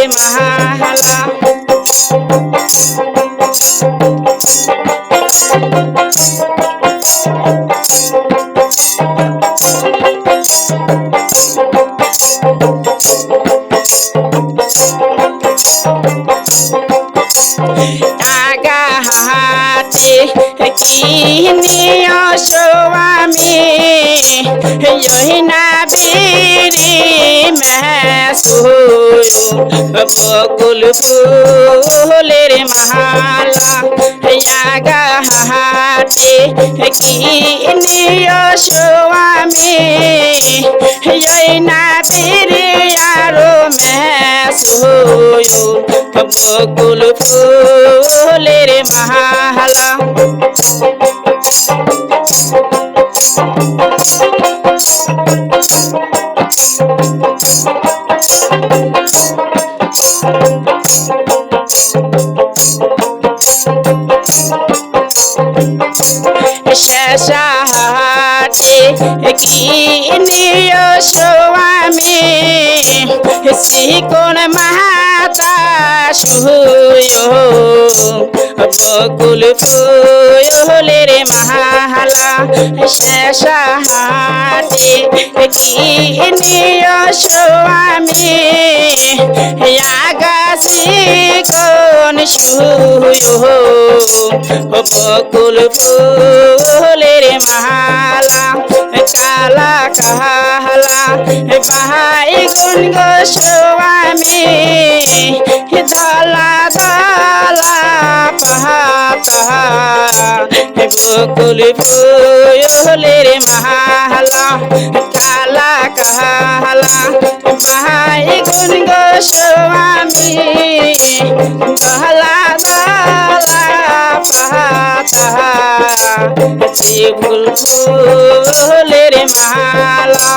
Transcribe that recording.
মাহালা টাকা হাতে কিনিও স্বামী না বেরি মেসুরু বকুল ফুলের মালা আগা হাতে কিনিও স্বামী না বেরি আরো মেসুরু বকুল ফুলের মালা শেষাহাটে কিনিও স্বামী শিকন মাতা শুয় বকুল ফুলের মালা শেষাহাটে কিনিও স্বামী আগাছি কোন শুয় বকুল ফুলের মালা কালা কালা ভাই গুণ গো স্বামী দলা দলা পাতা বকুল ফুলের মালা কালা কালা ভাই গুণ গো স্বামী দলা দলা পাতা ফুলের মালা